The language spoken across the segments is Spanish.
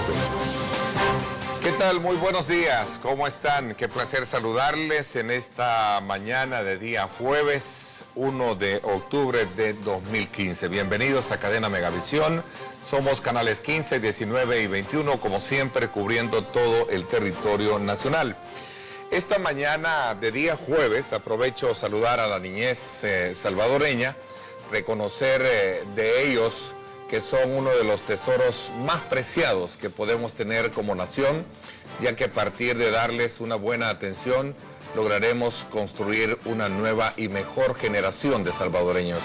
López. ¿Qué tal? Muy buenos días. ¿Cómo están? Qué placer saludarles en esta mañana de día jueves 1 de octubre de 2015. Bienvenidos a Cadena Megavisión. Somos canales 15, 19 y 21, como siempre, cubriendo todo el territorio nacional. Esta mañana de día jueves aprovecho saludar a la niñez salvadoreña, reconocer de ellos que son uno de los tesoros más preciados que podemos tener como nación, ya que a partir de darles una buena atención, lograremos construir una nueva y mejor generación de salvadoreños.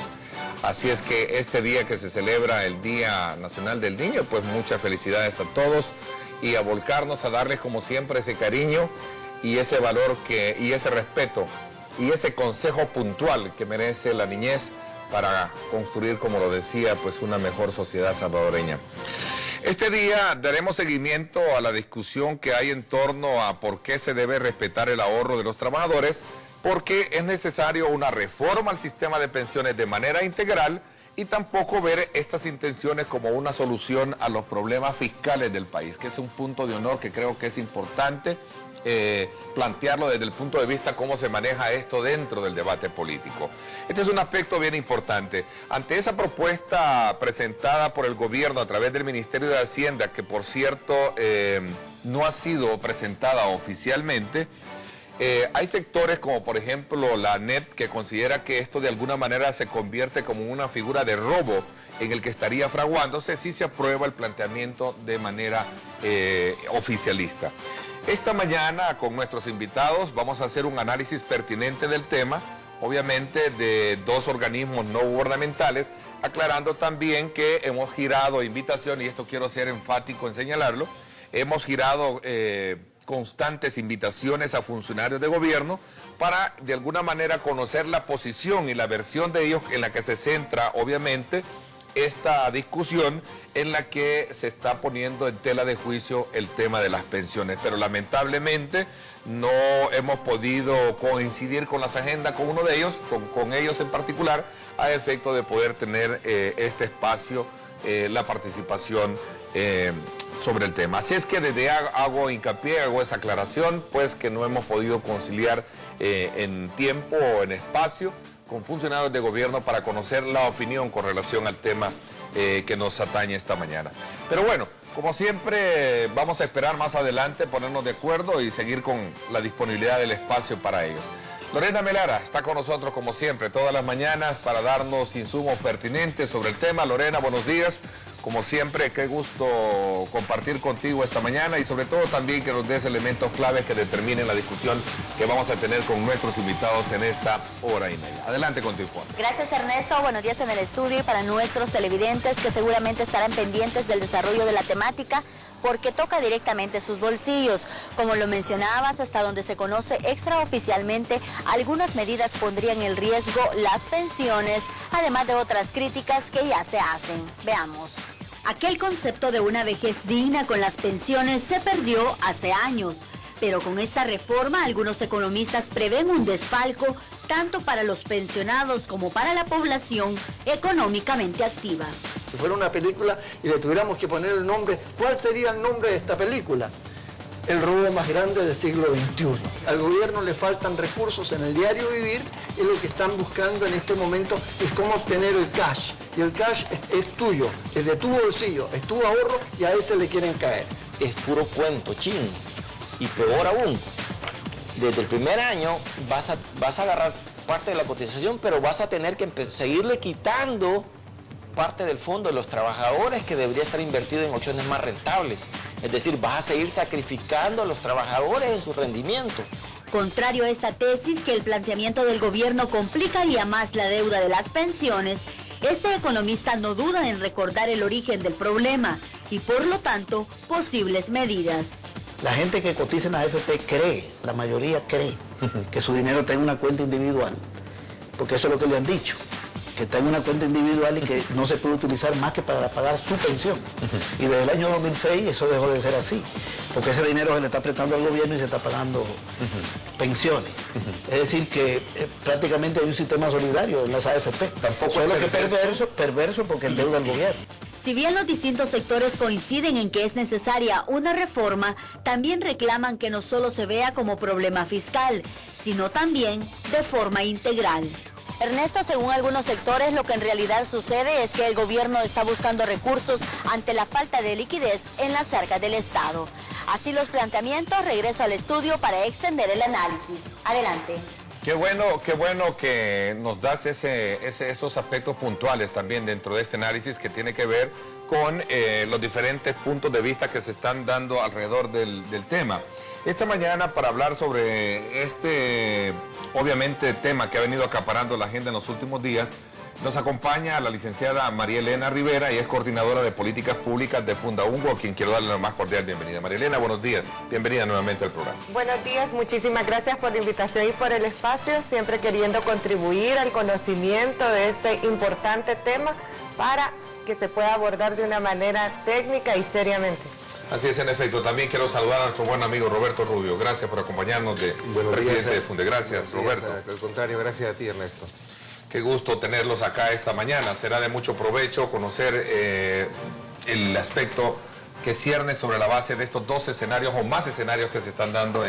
Así es que este día que se celebra el Día Nacional del Niño, pues muchas felicidades a todos y a volcarnos a darles como siempre ese cariño y ese valor y ese respeto y ese consejo puntual que merece la niñez para construir, como lo decía, pues una mejor sociedad salvadoreña. Este día daremos seguimiento a la discusión que hay en torno a por qué se debe respetar el ahorro de los trabajadores, porque es necesario una reforma al sistema de pensiones de manera integral y tampoco ver estas intenciones como una solución a los problemas fiscales del país, que es un punto de honor que creo que es importante plantearlo desde el punto de vista cómo se maneja esto dentro del debate político. Este es un aspecto bien importante. Ante esa propuesta presentada por el gobierno a través del Ministerio de Hacienda, que por cierto no ha sido presentada oficialmente, hay sectores como por ejemplo la ANET que considera que esto de alguna manera se convierte como una figura de robo en el que estaría fraguándose si se aprueba el planteamiento de manera oficialista. Esta mañana con nuestros invitados vamos a hacer un análisis pertinente del tema, obviamente de dos organismos no gubernamentales, aclarando también que hemos girado invitación, y esto quiero ser enfático en señalarlo, hemos girado constantes invitaciones a funcionarios de gobierno para de alguna manera conocer la posición y la versión de ellos en la que se centra obviamente esta discusión en la que se está poniendo en tela de juicio el tema de las pensiones, pero lamentablemente no hemos podido coincidir con las agendas con uno de ellos, con ellos en particular, a efecto de poder tener este espacio, la participación sobre el tema. Así es que desde hago hincapié, hago esa aclaración, pues que no hemos podido conciliar en tiempo o en espacio con funcionarios de gobierno para conocer la opinión con relación al tema que nos atañe esta mañana. Pero bueno, como siempre vamos a esperar más adelante, ponernos de acuerdo y seguir con la disponibilidad del espacio para ellos. Lorena Melara está con nosotros como siempre todas las mañanas para darnos insumos pertinentes sobre el tema. Lorena, buenos días. Como siempre, qué gusto compartir contigo esta mañana y sobre todo también que nos des elementos claves que determinen la discusión que vamos a tener con nuestros invitados en esta hora y media. Adelante con tu informe. Gracias, Ernesto. Buenos días en el estudio y para nuestros televidentes que seguramente estarán pendientes del desarrollo de la temática porque toca directamente sus bolsillos. Como lo mencionabas, hasta donde se conoce extraoficialmente, algunas medidas pondrían en riesgo las pensiones, además de otras críticas que ya se hacen. Veamos. Aquel concepto de una vejez digna con las pensiones se perdió hace años, pero con esta reforma algunos economistas prevén un desfalco tanto para los pensionados como para la población económicamente activa. Si fuera una película y le tuviéramos que poner el nombre, ¿cuál sería el nombre de esta película? El robo más grande del siglo XXI. Al gobierno le faltan recursos en el diario vivir y lo que están buscando en este momento es cómo obtener el cash. Y el cash es tuyo, es de tu bolsillo, es tu ahorro y a ese le quieren caer. Es puro cuento chino. Y peor aún, desde el primer año vas a agarrar parte de la cotización, pero vas a tener que seguirle quitando parte del fondo de los trabajadores que debería estar invertido en opciones más rentables. Es decir, vas a seguir sacrificando a los trabajadores en su rendimiento. Contrario a esta tesis, que el planteamiento del gobierno complicaría más la deuda de las pensiones, este economista no duda en recordar el origen del problema y, por lo tanto, posibles medidas. La gente que cotiza en la AFP cree, la mayoría cree, que su dinero está en una cuenta individual, porque eso es lo que le han dicho, que está en una cuenta individual y que no se puede utilizar más que para pagar su pensión. Y desde el año 2006 eso dejó de ser así, porque ese dinero se le está prestando al gobierno y se está pagando pensiones. Es decir, que prácticamente hay un sistema solidario en las AFP. Tampoco solo es que perverso porque endeuda al gobierno. Si bien los distintos sectores coinciden en que es necesaria una reforma, también reclaman que no solo se vea como problema fiscal, sino también de forma integral. Ernesto, según algunos sectores, lo que en realidad sucede es que el gobierno está buscando recursos ante la falta de liquidez en las arcas del Estado. Así los planteamientos, regreso al estudio para extender el análisis. Adelante. Qué bueno que nos das esos aspectos puntuales también dentro de este análisis que tiene que ver con los diferentes puntos de vista que se están dando alrededor del tema. Esta mañana, para hablar sobre este, obviamente, tema que ha venido acaparando la agenda en los últimos días, nos acompaña la licenciada María Elena Rivera y es coordinadora de políticas públicas de Fundaungo, a quien quiero darle la más cordial bienvenida. María Elena, buenos días. Bienvenida nuevamente al programa. Buenos días, muchísimas gracias por la invitación y por el espacio, siempre queriendo contribuir al conocimiento de este importante tema para que se pueda abordar de una manera técnica y seriamente. Así es, en efecto. También quiero saludar a nuestro buen amigo Roberto Rubio. Gracias por acompañarnos, presidente de Funde. Gracias, Roberto. Al contrario, gracias a ti, Ernesto. Qué gusto tenerlos acá esta mañana. Será de mucho provecho conocer el aspecto que cierne sobre la base de estos dos escenarios o más escenarios que se están dando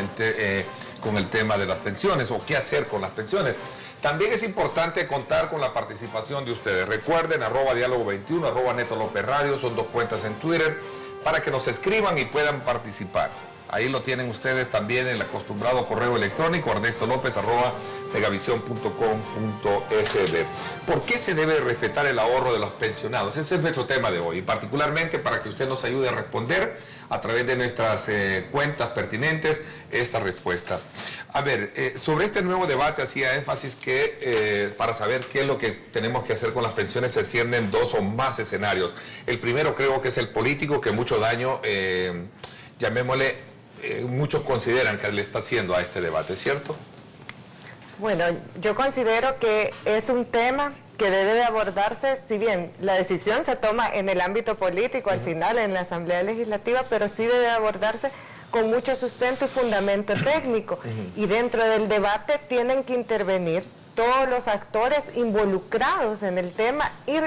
con el tema de las pensiones o qué hacer con las pensiones. También es importante contar con la participación de ustedes. Recuerden, @diálogo21, @Neto López Radio, son dos cuentas en Twitter, para que nos escriban y puedan participar. Ahí lo tienen ustedes también en el acostumbrado correo electrónico, ernestolopez@megavisión.com.sd. ¿Por qué se debe respetar el ahorro de los pensionados? Ese es nuestro tema de hoy, y particularmente para que usted nos ayude a responder a través de nuestras cuentas pertinentes esta respuesta. A ver, sobre este nuevo debate hacía énfasis que para saber qué es lo que tenemos que hacer con las pensiones se ciernen dos o más escenarios. El primero creo que es el político, que mucho daño, llamémosle, muchos consideran que le está haciendo a este debate, ¿cierto? Bueno, yo considero que es un tema que debe de abordarse, si bien la decisión se toma en el ámbito político, al final en la Asamblea Legislativa, pero sí debe abordarse con mucho sustento y fundamento técnico. Y dentro del debate tienen que intervenir todos los actores involucrados en el tema y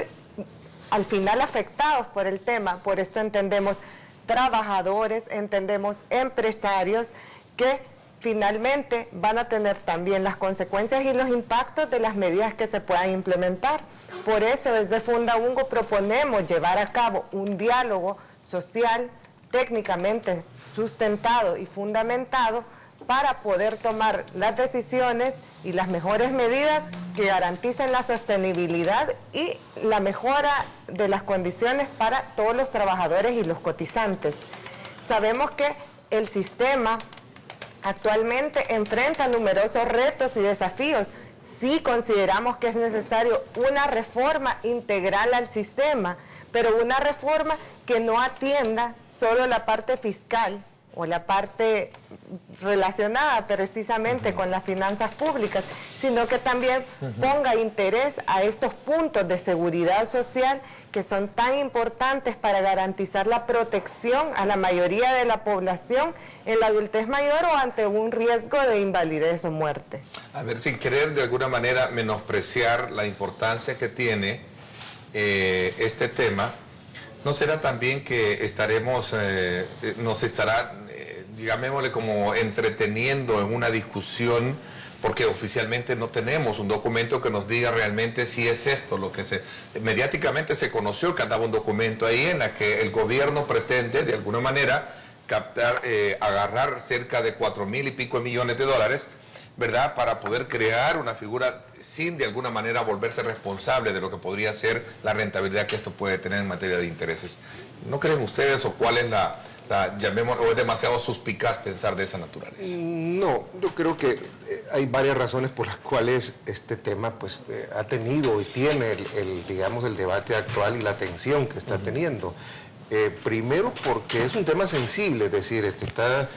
al final afectados por el tema. Por esto entendemos trabajadores, entendemos empresarios que finalmente van a tener también las consecuencias y los impactos de las medidas que se puedan implementar. Por eso desde Fundaungo proponemos llevar a cabo un diálogo social técnicamente sustentado y fundamentado para poder tomar las decisiones y las mejores medidas que garanticen la sostenibilidad y la mejora de las condiciones para todos los trabajadores y los cotizantes. Sabemos que el sistema actualmente enfrenta numerosos retos y desafíos. Sí consideramos que es necesario una reforma integral al sistema, pero una reforma que no atienda solo la parte fiscal o la parte relacionada precisamente con las finanzas públicas, sino que también ponga interés a estos puntos de seguridad social que son tan importantes para garantizar la protección a la mayoría de la población en la adultez mayor o ante un riesgo de invalidez o muerte. A ver, sin querer de alguna manera menospreciar la importancia que tiene este tema, ¿no será también que estaremos, nos estará, llamémosle como entreteniendo en una discusión, porque oficialmente no tenemos un documento que nos diga realmente si es esto lo que mediáticamente se conoció, que andaba un documento ahí en la que el gobierno pretende de alguna manera captar, agarrar cerca de 4.000 y pico de millones de dólares, ¿verdad?, para poder crear una figura sin de alguna manera volverse responsable de lo que podría ser la rentabilidad que esto puede tener en materia de intereses. ¿No creen ustedes o cuál es llamémoslo, o es demasiado suspicaz pensar de esa naturaleza? No, yo creo que hay varias razones por las cuales este tema pues ha tenido y tiene digamos, el debate actual y la atención que está teniendo. Primero porque es un tema sensible, es decir, está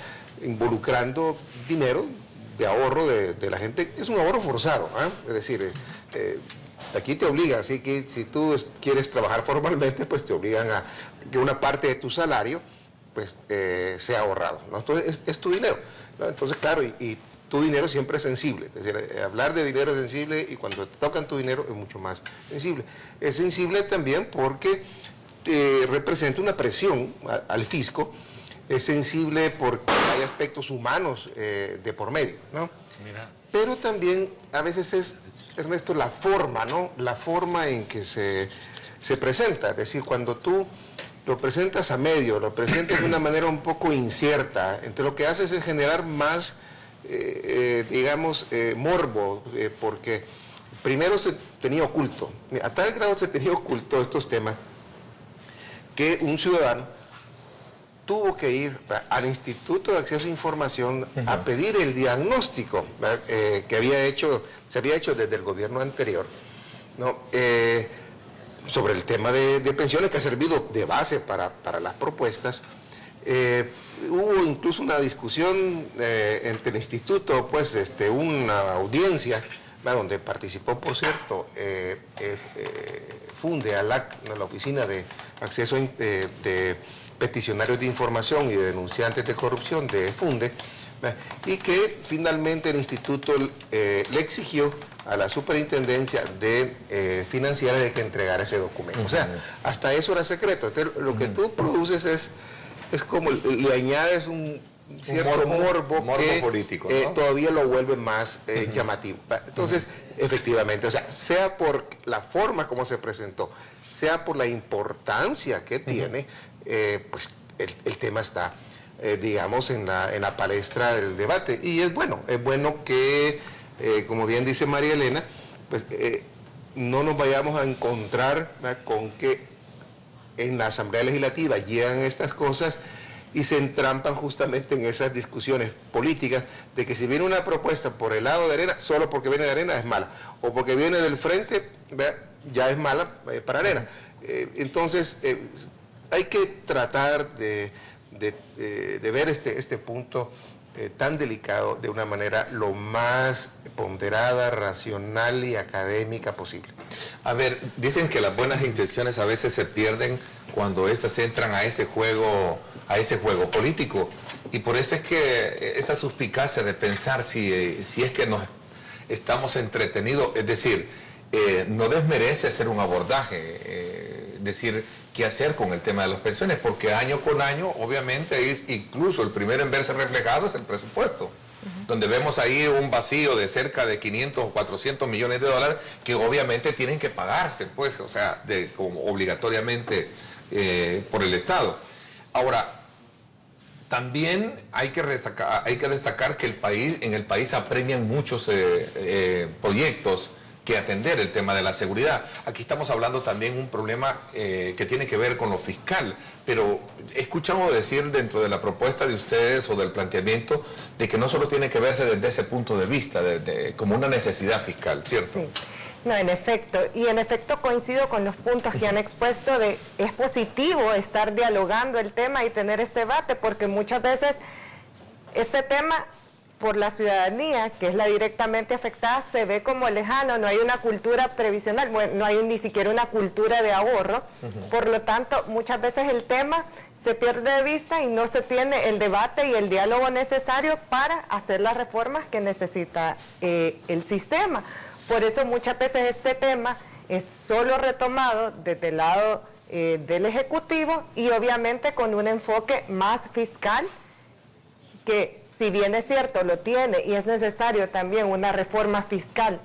involucrando dinero de ahorro de la gente, es un ahorro forzado, es decir, aquí te obligan, así que si tú quieres trabajar formalmente, pues te obligan a que una parte de tu salario pues sea ahorrado, ¿no? Entonces es tu dinero, ¿no? Entonces claro, y tu dinero siempre es sensible, es decir, hablar de dinero es sensible y cuando te tocan tu dinero es mucho más sensible. Es sensible también porque representa una presión al fisco, es sensible porque hay aspectos humanos de por medio, ¿no? Mira. Pero también a veces es, Ernesto, la forma, ¿no? La forma en que se presenta, es decir, cuando tú lo presentas a medio, lo presentas de una manera un poco incierta, entonces lo que haces es generar más, digamos, morbo, porque primero se tenía oculto, a tal grado se tenía oculto estos temas, que un ciudadano tuvo que ir al Instituto de Acceso a Información a pedir el diagnóstico que se había hecho desde el gobierno anterior, ¿no? Sobre el tema de pensiones, que ha servido de base para las propuestas. Hubo incluso una discusión entre el instituto, pues una audiencia donde participó, por cierto, Funde, ALAC, la Oficina de Acceso de Peticionarios de Información y de Denunciantes de Corrupción de Funde, y que finalmente el instituto le exigió a la superintendencia financiera de que entregara ese documento. O sea, hasta eso era secreto. Entonces, lo que tú produces es como le añades un cierto morbo que político, ¿no? todavía lo vuelve más llamativo. Entonces, efectivamente, o sea, sea por la forma como se presentó, sea por la importancia que tiene, pues el tema está, digamos, en la palestra del debate. Y es bueno que, como bien dice María Elena, pues no nos vayamos a encontrar con que en la Asamblea Legislativa llegan estas cosas y se entrampan justamente en esas discusiones políticas de que si viene una propuesta por el lado de Arena, solo porque viene de Arena es mala, o porque viene del frente, ya es mala para Arena. Entonces, hay que tratar de ver este punto tan delicado de una manera lo más ponderada, racional y académica posible. A ver, dicen que las buenas intenciones a veces se pierden cuando éstas entran a ese juego político, y por eso es que esa suspicacia de pensar si es que nos estamos entretenidos, es decir, no desmerece hacer un abordaje, decir qué hacer con el tema de las pensiones, porque año con año obviamente es incluso el primero en verse reflejado es el presupuesto, donde vemos ahí un vacío de cerca de 500 o 400 millones de dólares que obviamente tienen que pagarse, pues, o sea, como obligatoriamente por el Estado. Ahora, también hay que destacar que en el país apremian muchos proyectos que atender el tema de la seguridad. Aquí estamos hablando también de un problema que tiene que ver con lo fiscal, pero he escuchado decir dentro de la propuesta de ustedes o del planteamiento de que no solo tiene que verse desde ese punto de vista, como una necesidad fiscal, ¿cierto? Sí. No, en efecto, y en efecto coincido con los puntos que han expuesto de es positivo estar dialogando el tema y tener este debate, porque muchas veces este tema por la ciudadanía, que es la directamente afectada, se ve como lejano, no hay una cultura previsional, bueno, no hay ni siquiera una cultura de ahorro, por lo tanto, muchas veces el tema se pierde de vista y no se tiene el debate y el diálogo necesario para hacer las reformas que necesita el sistema. Por eso muchas veces este tema es solo retomado desde el lado del Ejecutivo y obviamente con un enfoque más fiscal que, si bien es cierto, lo tiene y es necesario también una reforma fiscal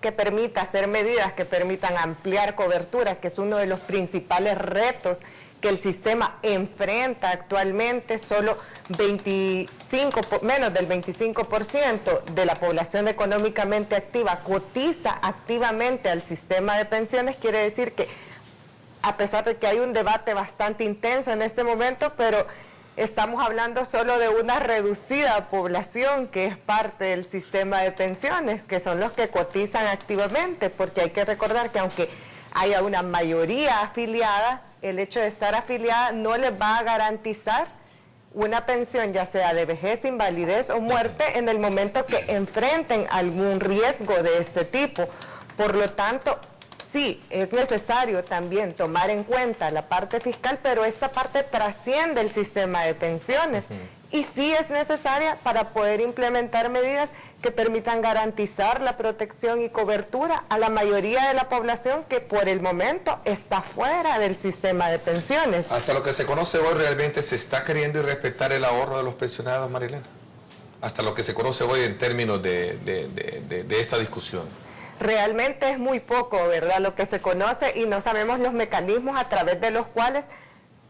que permita hacer medidas que permitan ampliar cobertura, que es uno de los principales retos que el sistema enfrenta actualmente. Solo menos del 25% de la población económicamente activa cotiza activamente al sistema de pensiones. Quiere decir que, a pesar de que hay un debate bastante intenso en este momento, pero estamos hablando solo de una reducida población que es parte del sistema de pensiones, que son los que cotizan activamente, porque hay que recordar que aunque haya una mayoría afiliada, el hecho de estar afiliada no les va a garantizar una pensión, ya sea de vejez, invalidez o muerte, en el momento que enfrenten algún riesgo de este tipo. Por lo tanto, sí, es necesario también tomar en cuenta la parte fiscal, pero esta parte trasciende el sistema de pensiones y sí es necesaria para poder implementar medidas que permitan garantizar la protección y cobertura a la mayoría de la población que por el momento está fuera del sistema de pensiones. Hasta lo que se conoce hoy, ¿realmente se está queriendo y respetar el ahorro de los pensionados, Marilena? Hasta lo que se conoce hoy en términos de esta discusión. Realmente es muy poco, ¿verdad?, lo que se conoce, y no sabemos los mecanismos a través de los cuales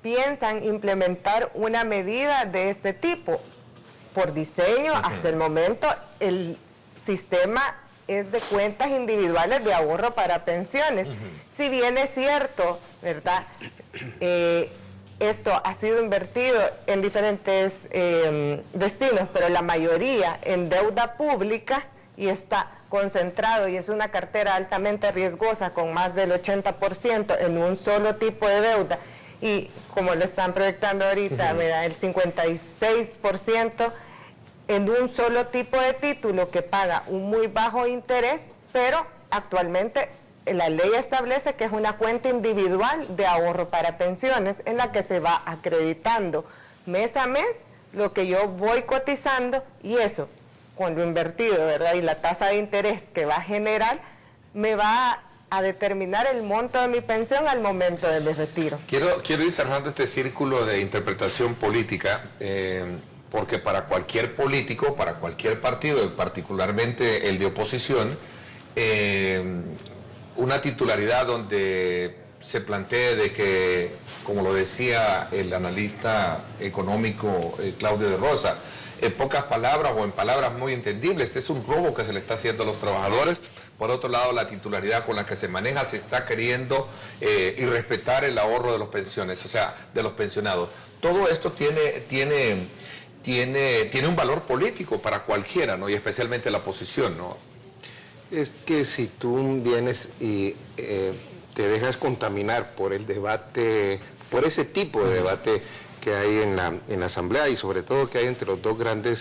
piensan implementar una medida de este tipo. Por diseño, hasta el momento, el sistema es de cuentas individuales de ahorro para pensiones. Si bien es cierto, ¿verdad?, esto ha sido invertido en diferentes destinos, pero la mayoría en deuda pública, y está concentrado, y es una cartera altamente riesgosa con más del 80% en un solo tipo de deuda, y como lo están proyectando ahorita, ¿verdad?, el 56% en un solo tipo de título que paga un muy bajo interés, pero actualmente la ley establece que es una cuenta individual de ahorro para pensiones en la que se va acreditando mes a mes lo que yo voy cotizando, y eso, con lo invertido, ¿verdad?, y la tasa de interés que va a generar, me va a determinar el monto de mi pensión al momento de mi retiro. Quiero ir cerrando este círculo de interpretación política, porque para cualquier político, para cualquier partido, particularmente el de oposición, una titularidad donde se plantee de que, como lo decía el analista económico Claudio de Rosa, en pocas palabras o en palabras muy entendibles, este es un robo que se le está haciendo a los trabajadores. Por otro lado, la titularidad con la que se maneja, se está queriendo irrespetar el ahorro de las pensiones, o sea, de los pensionados. Todo esto tiene un valor político para cualquiera, ¿no?, y especialmente la oposición, ¿no? Es que si tú vienes y te dejas contaminar por el debate, por ese tipo de debate que hay en la Asamblea, y sobre todo que hay entre los dos grandes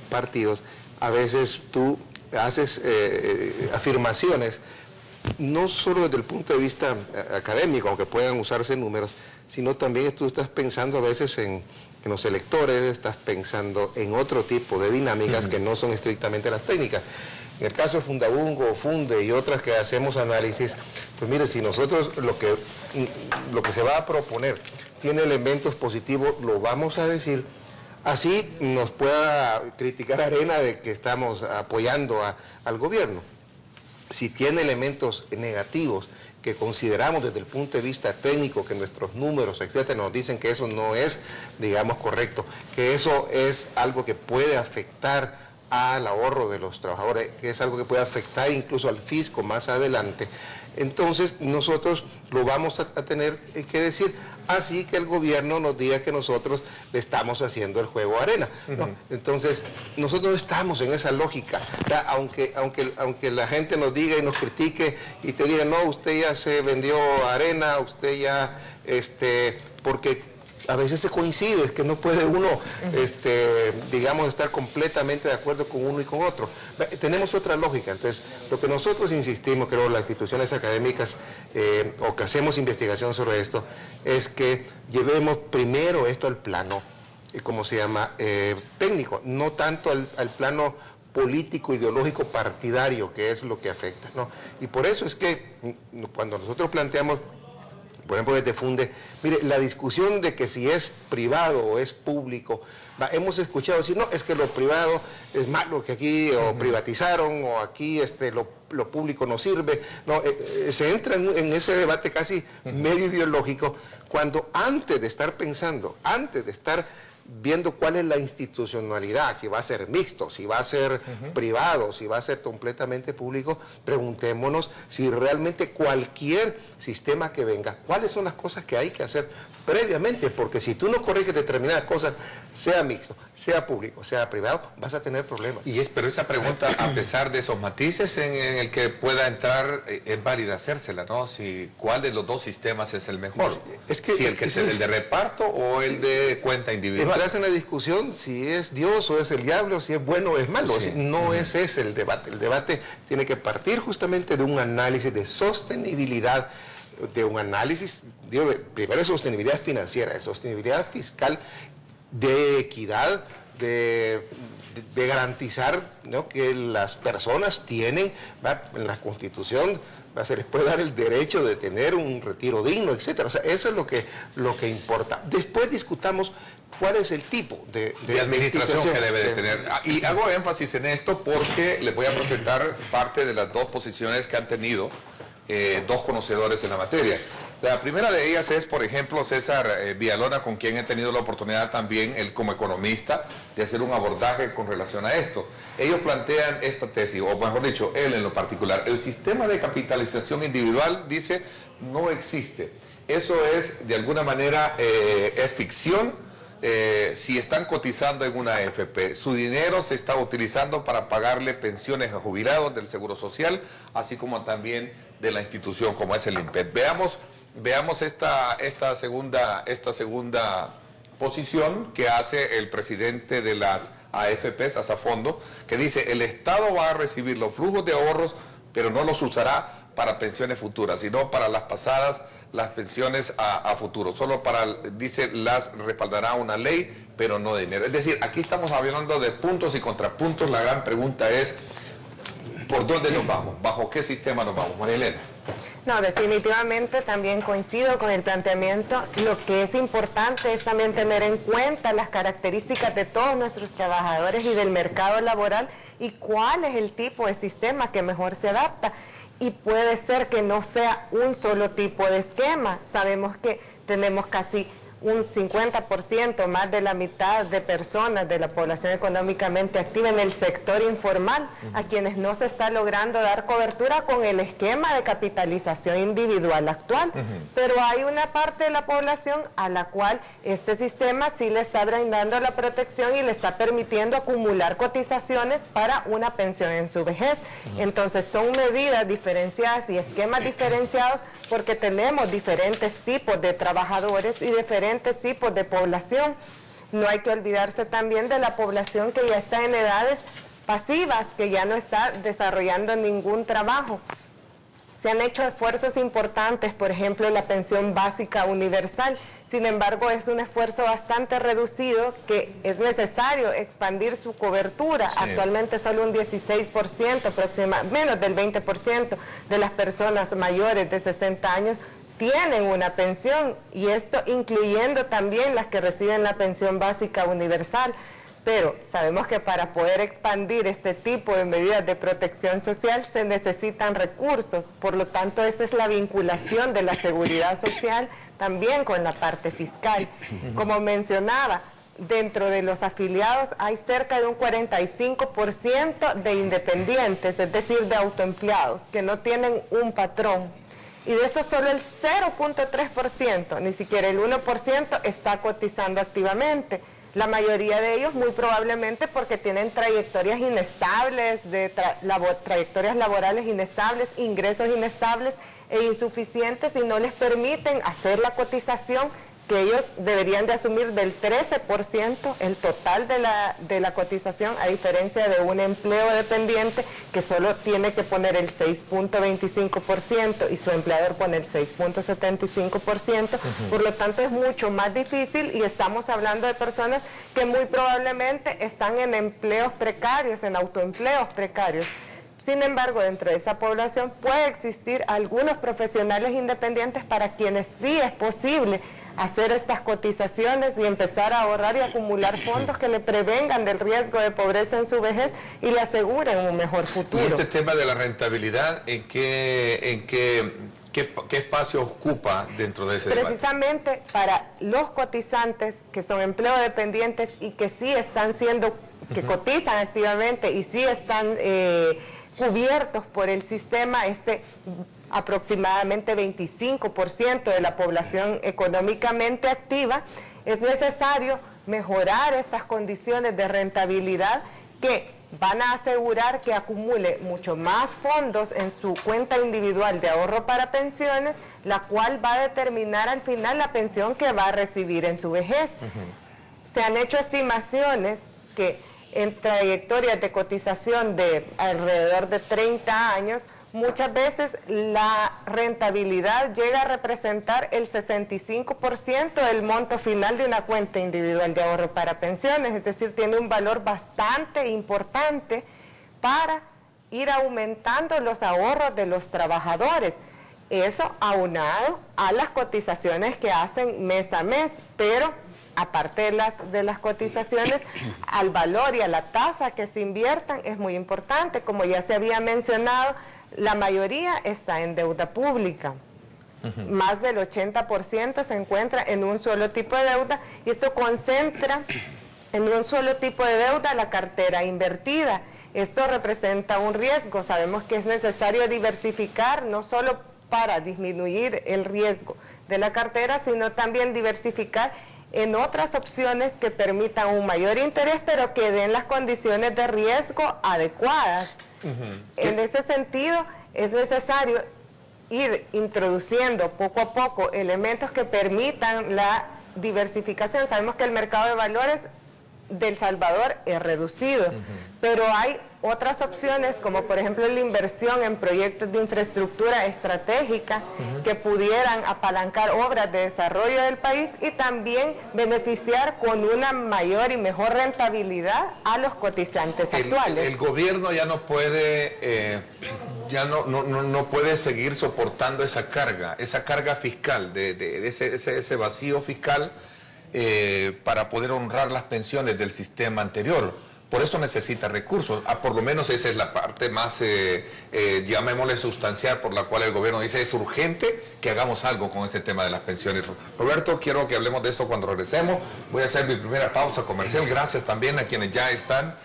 partidos, a veces tú haces afirmaciones, no solo desde el punto de vista académico, aunque puedan usarse números, sino también tú estás pensando a veces en los electores, estás pensando en otro tipo de dinámicas que no son estrictamente las técnicas. En el caso de Fundabungo, Funde y otras que hacemos análisis, pues mire, si nosotros lo que se va a proponer tiene elementos positivos, lo vamos a decir, así nos pueda criticar Arena de que estamos apoyando al gobierno. Si tiene elementos negativos que consideramos desde el punto de vista técnico, que nuestros números, etcétera, nos dicen que eso no es, digamos, correcto, que eso es algo que puede afectar al ahorro de los trabajadores, que es algo que puede afectar incluso al fisco más adelante, entonces nosotros lo vamos a tener que decir, así que el gobierno nos diga que nosotros le estamos haciendo el juego a Arena. ¿No? Entonces, nosotros estamos en esa lógica. O sea, aunque la gente nos diga y nos critique y te diga, no, usted ya se vendió a Arena, usted ya, porque a veces se coincide, es que no puede uno, digamos, estar completamente de acuerdo con uno y con otro. Tenemos otra lógica, entonces, lo que nosotros insistimos, creo, las instituciones académicas, o que hacemos investigación sobre esto, es que llevemos primero esto al plano, ¿cómo se llama?, técnico, no tanto al plano político, ideológico, partidario, que es lo que afecta, ¿no? Y por eso es que cuando nosotros planteamos, por ejemplo, desde Funde, mire, la discusión de que si es privado o es público, hemos escuchado decir, no, es que lo privado es malo, que aquí o privatizaron, o aquí lo público no sirve. No, se entra en ese debate casi medio ideológico, cuando antes de estar pensando, antes de estar viendo cuál es la institucionalidad, si va a ser mixto, si va a ser privado, si va a ser completamente público, preguntémonos si realmente cualquier sistema que venga, cuáles son las cosas que hay que hacer previamente, porque si tú no corriges determinadas cosas, sea mixto, sea público, sea privado, vas a tener problemas. Pero esa pregunta, a pesar de esos matices en el que pueda entrar, es válida hacérsela, ¿no? Si cuál de los dos sistemas es el mejor, si el de reparto o el de cuenta individual. Entras en la discusión si es Dios o es el diablo, si es bueno o es malo. Sí. No es ese el debate. El debate tiene que partir justamente de un análisis de sostenibilidad, de un análisis, primero de sostenibilidad financiera, de sostenibilidad fiscal, de equidad, de garantizar, ¿no?, que las personas tienen, en la Constitución, se les puede dar el derecho de tener un retiro digno, etcétera. O sea, eso es lo que importa. Después discutamos cuál es el tipo de administración que debe de tener. Y hago énfasis en esto porque les voy a presentar parte de las dos posiciones que han tenido dos conocedores en la materia. La primera de ellas es, por ejemplo, César Villalona, con quien he tenido la oportunidad también, él como economista, de hacer un abordaje con relación a esto. Ellos plantean esta tesis, o mejor dicho, él en lo particular. El sistema de capitalización individual, dice, no existe. Eso es, de alguna manera, es ficción. Si están cotizando en una AFP, su dinero se está utilizando para pagarle pensiones a jubilados del Seguro Social, así como también de la institución como es el INPET. Veamos esta segunda posición que hace el presidente de las AFPs, Asafondo, que dice: el Estado va a recibir los flujos de ahorros, pero no los usará para pensiones futuras, sino para las pasadas, las pensiones a futuro. Solo dice, las respaldará una ley, pero no de dinero. Es decir, aquí estamos hablando de puntos y contrapuntos. La gran pregunta es, ¿por dónde nos vamos? ¿Bajo qué sistema nos vamos? María Elena. No, definitivamente también coincido con el planteamiento. Lo que es importante es también tener en cuenta las características de todos nuestros trabajadores y del mercado laboral y cuál es el tipo de sistema que mejor se adapta. Y puede ser que no sea un solo tipo de esquema. Sabemos que tenemos casi un 50%, más de la mitad de personas de la población económicamente activa en el sector informal, a quienes no se está logrando dar cobertura con el esquema de capitalización individual actual. Pero hay una parte de la población a la cual este sistema sí le está brindando la protección y le está permitiendo acumular cotizaciones para una pensión en su vejez. Entonces son medidas diferenciadas y esquemas diferenciados porque tenemos diferentes tipos de trabajadores y diferentes tipos de población. No hay que olvidarse también de la población que ya está en edades pasivas, que ya no está desarrollando ningún trabajo. Se han hecho esfuerzos importantes, por ejemplo, la pensión básica universal. Sin embargo, es un esfuerzo bastante reducido que es necesario expandir su cobertura. Sí. Actualmente solo un 16%, aproximadamente, menos del 20% de las personas mayores de 60 años tienen una pensión, y esto incluyendo también las que reciben la pensión básica universal. Pero sabemos que para poder expandir este tipo de medidas de protección social se necesitan recursos, por lo tanto esa es la vinculación de la seguridad social también con la parte fiscal. Como mencionaba, dentro de los afiliados hay cerca de un 45% de independientes, es decir, de autoempleados, que no tienen un patrón. Y de esto solo el 0.3%, ni siquiera el 1% está cotizando activamente. La mayoría de ellos muy probablemente porque tienen trayectorias inestables, trayectorias laborales inestables, ingresos inestables e insuficientes, y no les permiten hacer la cotización que ellos deberían de asumir del 13%, el total de la cotización, a diferencia de un empleo dependiente que solo tiene que poner el 6.25% y su empleador pone el 6.75%. Por lo tanto es mucho más difícil, y estamos hablando de personas que muy probablemente están en empleos precarios, en autoempleos precarios. Sin embargo, dentro de esa población puede existir algunos profesionales independientes para quienes sí es posible hacer estas cotizaciones y empezar a ahorrar y acumular fondos que le prevengan del riesgo de pobreza en su vejez y le aseguren un mejor futuro. Y este tema de la rentabilidad, ¿en qué espacio ocupa dentro de ese debate? Precisamente para los cotizantes que son empleo dependientes y que sí están siendo, que cotizan activamente y sí están cubiertos por el sistema, aproximadamente 25% de la población económicamente activa, es necesario mejorar estas condiciones de rentabilidad que van a asegurar que acumule mucho más fondos en su cuenta individual de ahorro para pensiones, la cual va a determinar al final la pensión que va a recibir en su vejez. Se han hecho estimaciones que en trayectorias de cotización de alrededor de 30 años, muchas veces la rentabilidad llega a representar el 65% del monto final de una cuenta individual de ahorro para pensiones, es decir, tiene un valor bastante importante para ir aumentando los ahorros de los trabajadores. Eso aunado a las cotizaciones que hacen mes a mes, pero aparte de las cotizaciones, al valor y a la tasa que se inviertan es muy importante. Como ya se había mencionado, la mayoría está en deuda pública. Más del 80% se encuentra en un solo tipo de deuda y esto concentra en un solo tipo de deuda la cartera invertida. Esto representa un riesgo. Sabemos que es necesario diversificar, no solo para disminuir el riesgo de la cartera, sino también diversificar en otras opciones que permitan un mayor interés, pero que den las condiciones de riesgo adecuadas. En ese sentido, es necesario ir introduciendo poco a poco elementos que permitan la diversificación. Sabemos que el mercado de valores de El Salvador es reducido, pero hay otras opciones, como por ejemplo la inversión en proyectos de infraestructura estratégica que pudieran apalancar obras de desarrollo del país y también beneficiar con una mayor y mejor rentabilidad a los cotizantes actuales. El gobierno ya no puede, no puede seguir soportando esa carga fiscal, de ese vacío fiscal para poder honrar las pensiones del sistema anterior. Por eso necesita recursos, por lo menos esa es la parte más, llamémosle sustancial, por la cual el gobierno dice es urgente que hagamos algo con este tema de las pensiones. Roberto, quiero que hablemos de esto cuando regresemos. Voy a hacer mi primera pausa comercial. Gracias también a quienes ya están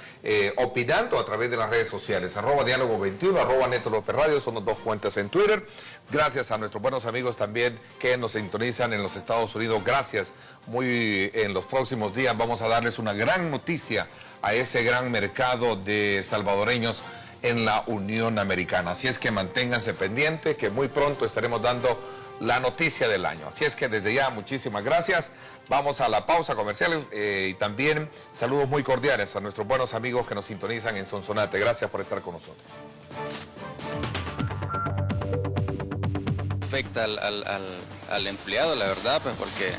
opinando a través de las redes sociales, @diálogo21, @Neto López Radio, son las dos cuentas en Twitter. Gracias a nuestros buenos amigos también que nos sintonizan en los Estados Unidos. Gracias. En los próximos días vamos a darles una gran noticia a ese gran mercado de salvadoreños en la Unión Americana. Así es que manténganse pendientes, que muy pronto estaremos dando la noticia del año. Así es que desde ya, muchísimas gracias. Vamos a la pausa comercial y también saludos muy cordiales a nuestros buenos amigos que nos sintonizan en Sonsonate. Gracias por estar con nosotros. Afecta al empleado, la verdad, pues porque,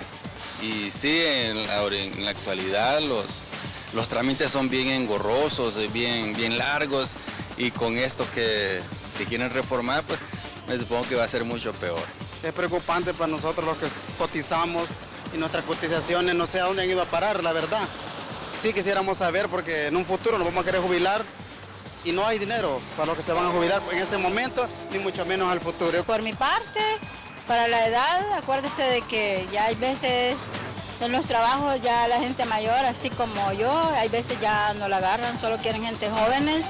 y sí, en la actualidad los trámites son bien engorrosos, bien largos, y con esto que quieren reformar, pues me supongo que va a ser mucho peor. Es preocupante para nosotros los que cotizamos y nuestras cotizaciones, no sé a dónde iba a parar, la verdad. Sí quisiéramos saber, porque en un futuro nos vamos a querer jubilar y no hay dinero para los que se van a jubilar en este momento, ni mucho menos al futuro. Por mi parte, para la edad, acuérdese de que ya hay veces en los trabajos ya la gente mayor, así como yo, hay veces ya no la agarran, solo quieren gente jóvenes.